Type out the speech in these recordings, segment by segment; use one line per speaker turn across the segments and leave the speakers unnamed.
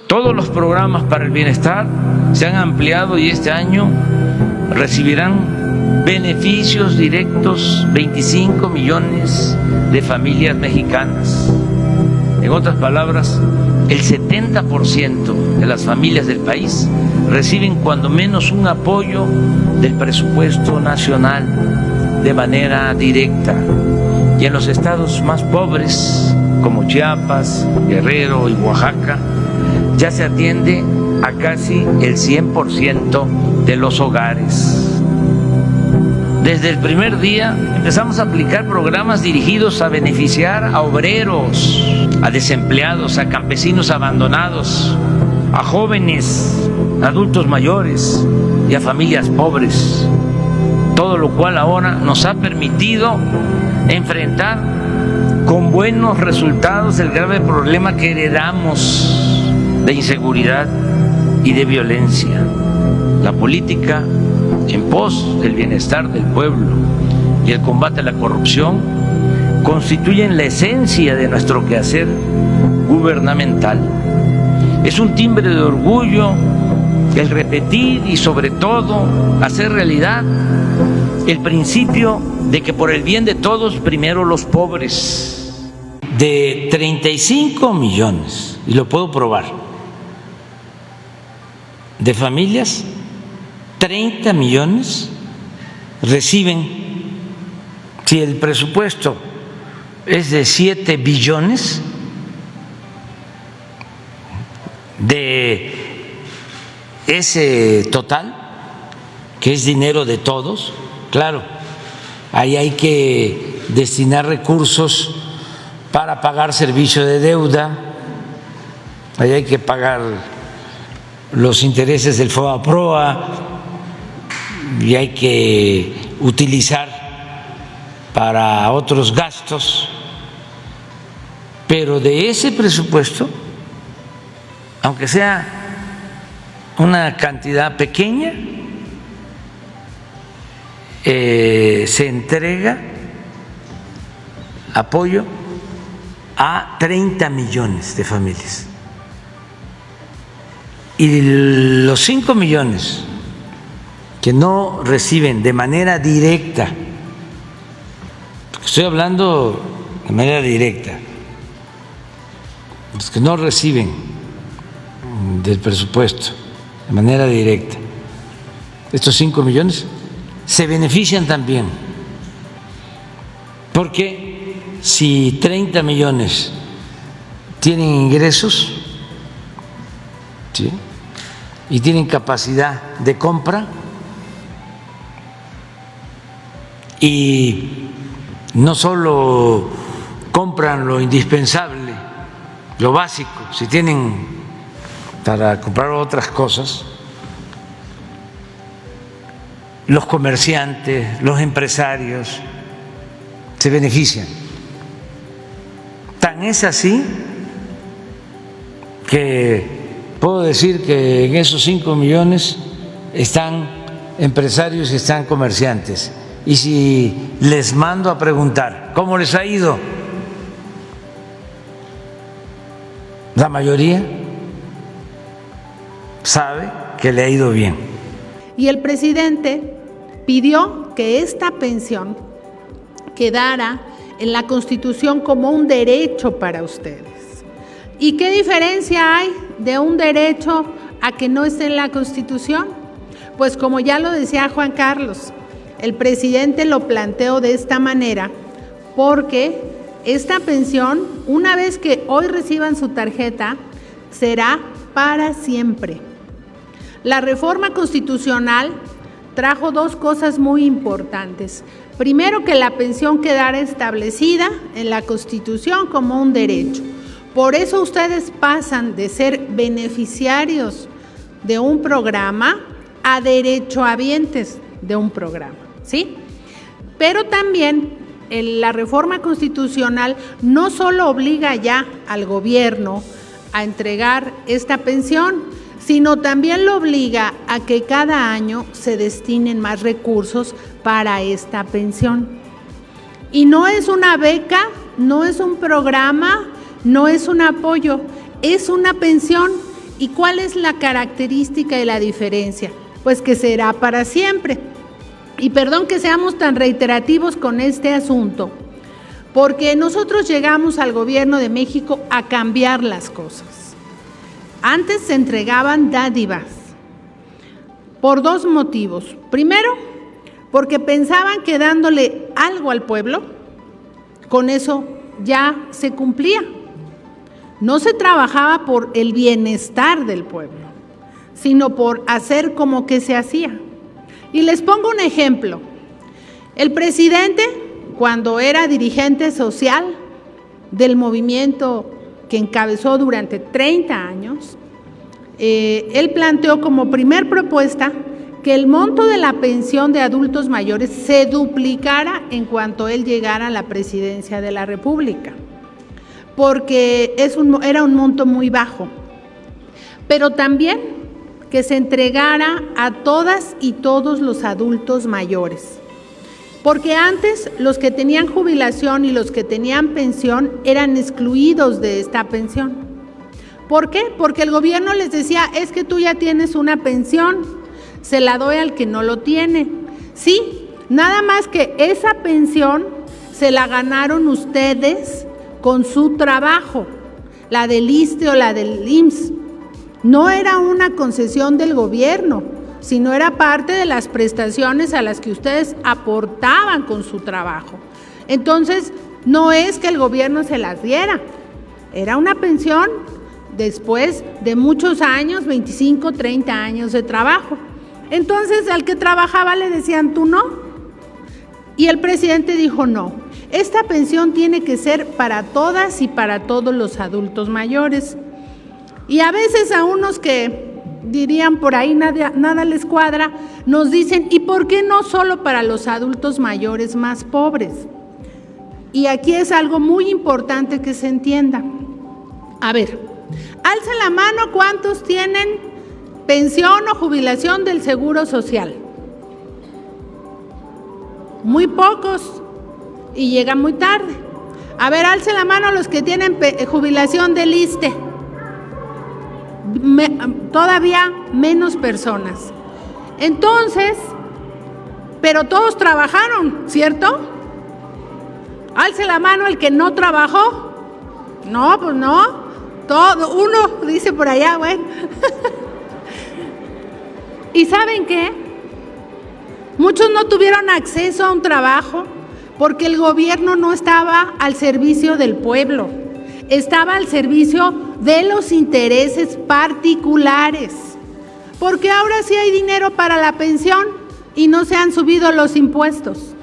Todos los programas para el bienestar se han ampliado y este año recibirán beneficios directos 25 millones de familias mexicanas. En otras palabras, el 70% de las familias del país reciben cuando menos un apoyo del presupuesto nacional de manera directa. Y en los estados más pobres, como Chiapas, Guerrero y Oaxaca, ya se atiende a casi el 100% de los hogares. Desde el primer día empezamos a aplicar programas dirigidos a beneficiar a obreros, a desempleados, a campesinos abandonados, a jóvenes, adultos mayores y a familias pobres. Todo lo cual ahora nos ha permitido enfrentar con buenos resultados el grave problema que heredamos de inseguridad y de violencia. La política en pos del bienestar del pueblo y el combate a la corrupción constituyen la esencia de nuestro quehacer gubernamental. Es un timbre de orgullo el repetir y sobre todo hacer realidad el principio de que por el bien de todos, primero los pobres. De 35 millones, y lo puedo probar, de familias, 30 millones reciben, si el presupuesto es de 7 billones, de ese total, que es dinero de todos, claro, ahí hay que destinar recursos para pagar servicio de deuda, ahí hay que pagar los intereses del FOBAPROA y hay que utilizar para otros gastos, pero de ese presupuesto, aunque sea una cantidad pequeña, se entrega apoyo a 30 millones de familias. Y los 5 millones que no reciben de manera directa, estoy hablando de manera directa, los que no reciben del presupuesto de manera directa, estos 5 millones se benefician también, porque si 30 millones tienen ingresos, ¿sí?, y tienen capacidad de compra y no solo compran lo indispensable, lo básico, si tienen para comprar otras cosas, los comerciantes, los empresarios se benefician. Tan es así que puedo decir que en esos 5 millones están empresarios y están comerciantes. Y si les mando a preguntar cómo les ha ido, la mayoría sabe que le ha ido bien.
Y el presidente pidió que esta pensión quedara en la Constitución como un derecho para ustedes. ¿Y qué diferencia hay de un derecho a que no esté en la Constitución? Pues como ya lo decía Juan Carlos, el presidente lo planteó de esta manera porque esta pensión, una vez que hoy reciban su tarjeta, será para siempre. La reforma constitucional trajo dos cosas muy importantes. Primero, que la pensión quedara establecida en la Constitución como un derecho. Por eso ustedes pasan de ser beneficiarios de un programa a derechohabientes de un programa, ¿sí? Pero también la reforma constitucional no solo obliga ya al gobierno a entregar esta pensión, sino también lo obliga a que cada año se destinen más recursos para esta pensión. Y no es una beca, no es un programa, no es un apoyo, es una pensión ¿Y cuál es la característica y la diferencia? Pues que será para siempre. Y perdón que seamos tan reiterativos con este asunto, porque nosotros llegamos al gobierno de México a cambiar las cosas. Antes se entregaban dádivas por dos motivos. Primero, porque pensaban que dándole algo al pueblo, con eso ya se cumplía. No se trabajaba por el bienestar del pueblo, sino por hacer como que se hacía. Y les pongo un ejemplo. El presidente, cuando era dirigente social del movimiento que encabezó durante 30 años, él planteó como primer propuesta que el monto de la pensión de adultos mayores se duplicara en cuanto él llegara a la presidencia de la República, porque era un monto muy bajo, pero también que se entregara a todas y todos los adultos mayores, porque antes los que tenían jubilación y los que tenían pensión eran excluidos de esta pensión. ¿Por qué? Porque el gobierno les decía, es que tú ya tienes una pensión, se la doy al que no lo tiene. Sí, nada más que esa pensión se la ganaron ustedes con su trabajo, la del ISSSTE o la del IMSS. No era una concesión del gobierno, sino era parte de las prestaciones a las que ustedes aportaban con su trabajo. Entonces, no es que el gobierno se las diera, era una pensión después de muchos años, 25, 30 años de trabajo. Entonces, al que trabajaba le decían, tú no. Y el presidente dijo, no, esta pensión tiene que ser para todas y para todos los adultos mayores. Y a veces a unos que dirían por ahí nada les cuadra, nos dicen, ¿y por qué no solo para los adultos mayores más pobres? Y aquí es algo muy importante que se entienda. A ver, alza la mano cuántos tienen pensión o jubilación del Seguro Social. Muy pocos, y llegan muy tarde. A ver, alce la mano los que tienen jubilación del ISSSTE. Todavía menos personas. Entonces, pero todos trabajaron, ¿cierto? Alce la mano el que no trabajó. No, pues no. Todo, uno dice por allá, bueno. ¿Y saben qué? Muchos no tuvieron acceso a un trabajo porque el gobierno no estaba al servicio del pueblo, estaba al servicio de los intereses particulares. Porque ahora sí hay dinero para la pensión y no se han subido los impuestos.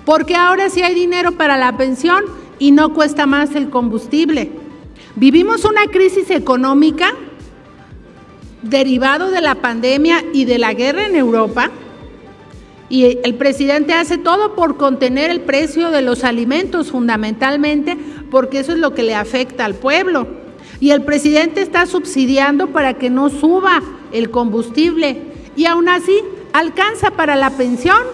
Porque ahora sí hay dinero para la pensión y no cuesta más el combustible. Vivimos una crisis económica derivado de la pandemia y de la guerra en Europa, y el presidente hace todo por contener el precio de los alimentos, fundamentalmente porque eso es lo que le afecta al pueblo. Y el presidente está subsidiando para que no suba el combustible, y aún así alcanza para la pensión